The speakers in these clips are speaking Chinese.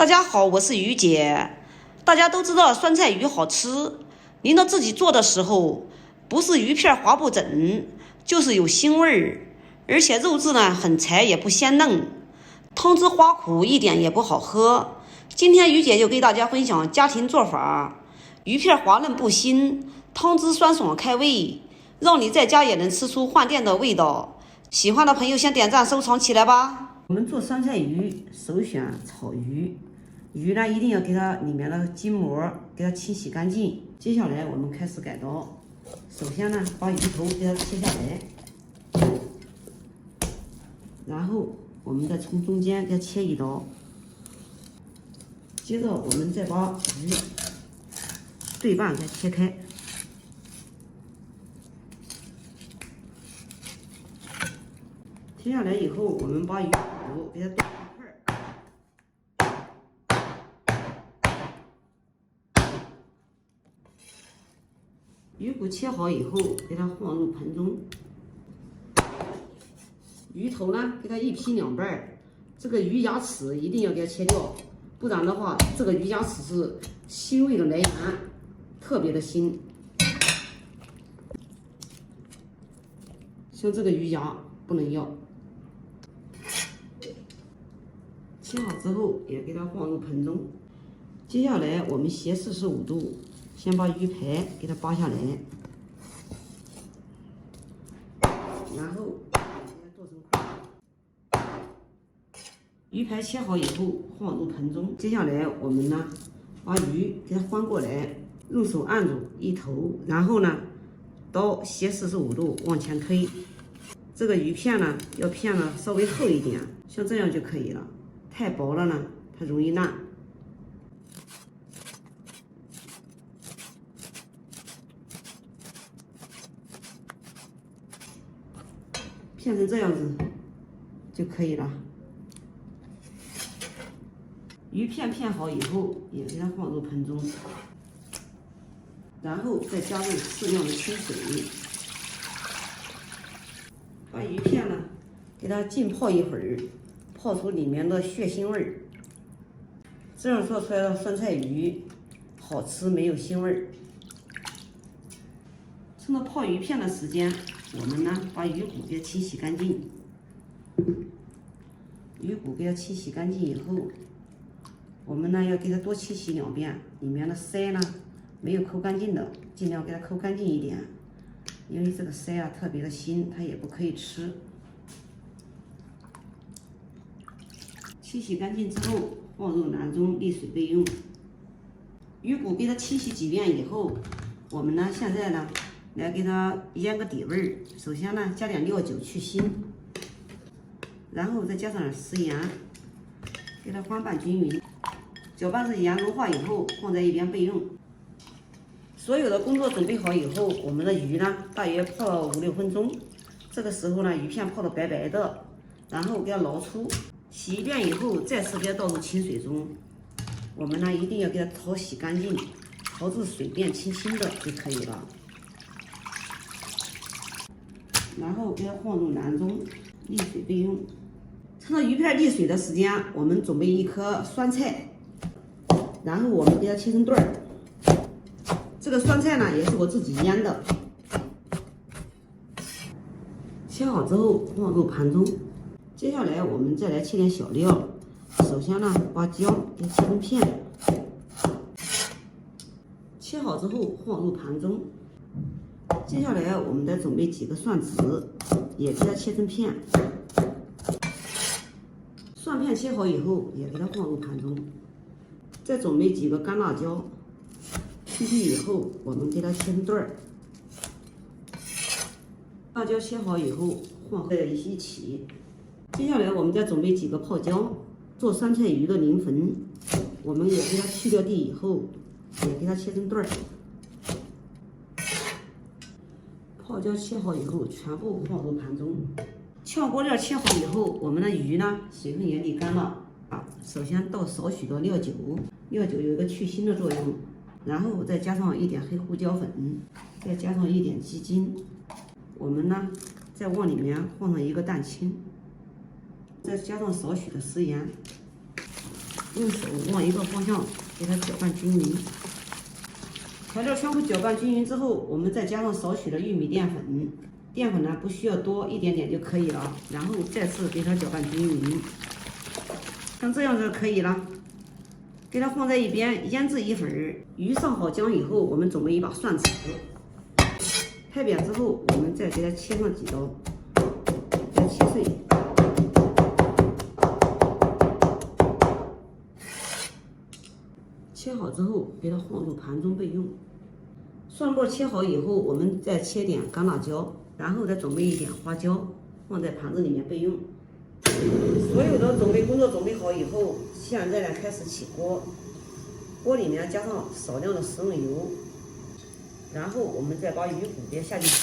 大家好，我是于姐。大家都知道酸菜鱼好吃，您到自己做的时候，不是鱼片滑不整，就是有腥味儿，而且肉质呢很柴也不鲜嫩，汤汁花苦，一点也不好喝。今天于姐就给大家分享家庭做法，鱼片滑嫩不腥，汤汁酸爽开胃，让你在家也能吃出饭店的味道。喜欢的朋友先点赞收藏起来吧。我们做酸菜鱼首选草鱼，鱼呢一定要给它里面的筋膜给它清洗干净。接下来我们开始改刀，首先呢把鱼头给它切下来，然后我们再从中间给它切一刀，接着我们再把鱼对半给它切开。切下来以后，我们把鱼骨给它剁一块儿，鱼骨切好以后，给它放入盆中。鱼头呢，给它一劈两半，这个鱼牙齿一定要给它切掉，不然的话，这个鱼牙齿是腥味的来源，特别的腥。像这个鱼牙不能要。切好之后，也给它放入盆中。接下来我们斜45度，先把鱼排给它扒下来，然后给它剁成块。鱼排切好以后放入盆中。接下来我们呢，把鱼给它翻过来，用手按住一头，然后呢，刀斜45度往前推。这个鱼片呢，要片的稍微厚一点，像这样就可以了。太薄了呢，它容易烂。片成这样子就可以了。鱼片片好以后，也给它放入盆中，然后再加入适量的清水，把鱼片呢给它浸泡一会儿。泡出里面的血腥味儿，这样做出来的酸菜鱼好吃，没有腥味儿。趁着泡鱼片的时间，我们呢把鱼骨给它清洗干净。鱼骨给它清洗干净以后，我们呢要给它多清洗2遍，里面的鳃呢没有抠干净的，尽量给它抠干净一点，因为这个鳃啊特别的腥，它也不可以吃。清洗干净之后，放入篮中沥水备用。鱼骨给它清洗几遍以后，我们呢现在呢来给它腌个底味儿。首先呢加点料酒去腥，然后再加上点食盐，给它翻拌均匀。搅拌至盐融化以后，放在一边备用。所有的工作准备好以后，我们的鱼呢大约泡了5、6分钟。这个时候呢，鱼片泡得白白的，然后给它捞出。洗一遍以后，再次给它倒入清水中。我们呢一定要给它淘洗干净，淘至水变清新的就可以了。然后给它放入篮中，沥水备用。趁着鱼片沥水的时间，我们准备1颗酸菜，然后我们给它切成段儿。这个酸菜呢也是我自己腌的，切好之后放入盘中。接下来我们再来切点小料，首先呢把姜给切成片，切好之后放入盘中。接下来我们再准备几个蒜籽，也给它切成片。蒜片切好以后也给它放入盘中。再准备几个干辣椒，去皮以后我们给它切成段儿。辣椒切好以后放在一起。接下来我们再准备几个泡椒，做酸菜鱼的磷粉，我们也给它去掉蒂以后，也给它切成段儿。泡椒切好以后，全部放入盘中。炝锅料切好以后，我们的鱼呢，水分也沥干了啊。首先倒少许的料酒，料酒有一个去腥的作用，然后再加上一点黑胡椒粉，再加上一点鸡精。我们呢，再往里面放上1个蛋清。再加上少许的食盐，用手往一个方向给它搅拌均匀。材料全部搅拌均匀之后，我们再加上少许的玉米淀粉，淀粉呢不需要多，一点点就可以了。然后再次给它搅拌均匀，像这样就可以了。给它放在一边腌制一会儿。鱼上好浆以后，我们准备一把蒜子，拍扁之后，我们再给它切上几刀，给它切碎。切好之后，给它放入盘中备用。蒜末切好以后，我们再切点干辣椒，然后再准备一点花椒，放在盘子里面备用。所有的准备工作准备好以后，现在呢开始起锅，锅里面加上少量的食用油，然后我们再把鱼骨给下进去，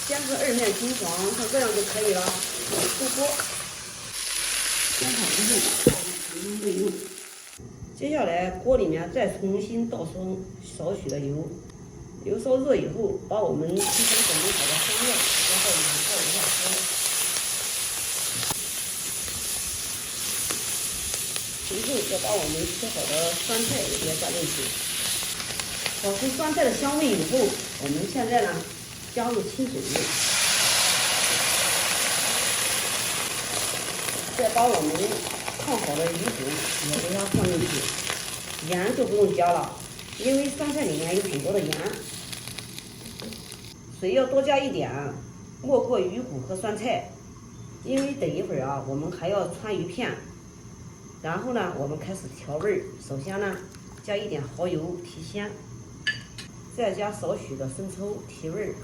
煎至2面金黄，像这样就可以了。出锅，煎好之后盘中备用。接下来锅里面再重新倒上少许的油，油烧热以后，把我们提前准备好的香料加到里面泡一下锅，随后再把我们切好的酸菜也给它加进去。炒出酸菜的香味以后，我们现在呢加入清水，再把我们烫好的鱼骨也给它放进去，盐就不用加了，因为酸菜里面有很多的盐。水要多加一点，没过鱼骨和酸菜，因为等一会儿啊，我们还要汆鱼片。然后呢，我们开始调味儿。首先呢，加一点蚝油提鲜，再加少许的生抽提味儿，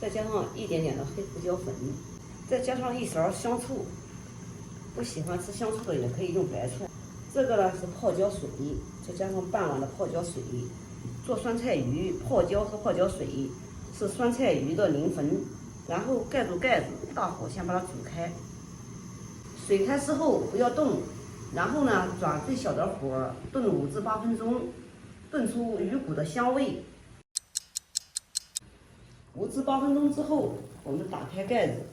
再加上一点点的黑胡椒粉，再加上1勺香醋。不喜欢吃香醋的也可以用白醋。这个呢是泡椒水，再加上半碗的泡椒水。做酸菜鱼，泡椒和泡椒水是酸菜鱼的灵魂。然后盖住盖子，大火先把它煮开。水开之后不要动，然后呢转最小的火炖5至8分钟，炖出鱼骨的香味。5至8分钟之后，我们打开盖子，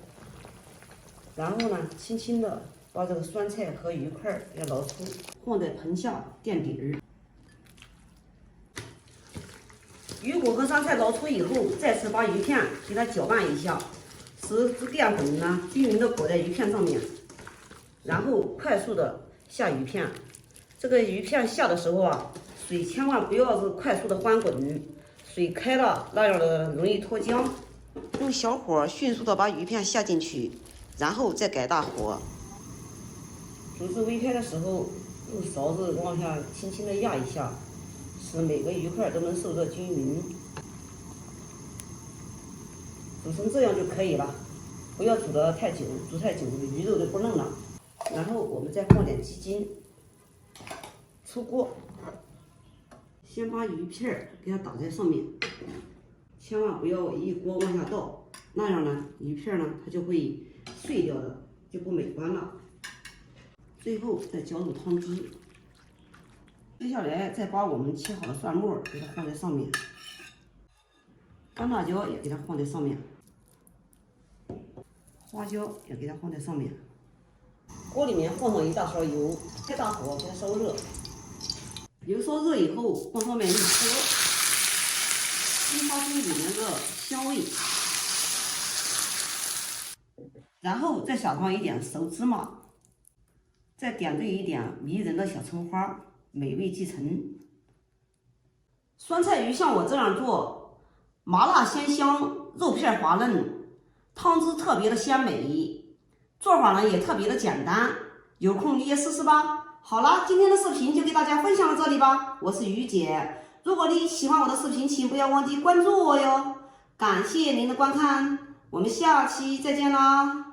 然后呢轻轻的把这个酸菜和鱼块给捞出，放在盆下垫底儿。鱼骨和酸菜捞出以后，再次把鱼片给它搅拌一下，使淀粉呢均匀的裹在鱼片上面，然后快速的下鱼片。这个鱼片下的时候啊，水千万不要是快速的翻滚，水开了那样的容易脱浆。用小火迅速的把鱼片下进去，然后再改大火。煮至微开的时候，用勺子往下轻轻的压一下，使每个鱼块都能受热均匀。煮成这样就可以了，不要煮得太久，煮太久鱼肉就不嫩了。然后我们再放点鸡精，出锅，先把鱼片给它打在上面，千万不要一锅往下倒，那样呢鱼片呢它就会碎掉的，就不美观了。最后再浇入汤汁，接下来再把我们切好的蒜末给它放在上面，干辣椒也给它放在上面，花椒也给它放在上面。锅里面放上1大勺油，开大火给它烧热。油烧热以后，放上面一泼，激发出里面的香味，然后再撒上一点熟芝麻，再点缀一点迷人的小葱花，美味继承。酸菜鱼像我这样做，麻辣鲜香，肉片滑嫩，汤汁特别的鲜美，做法呢也特别的简单，有空你也试试吧。好了，今天的视频就给大家分享到这里吧，我是于姐。如果你喜欢我的视频，请不要忘记关注我哟。感谢您的观看，我们下期再见啦。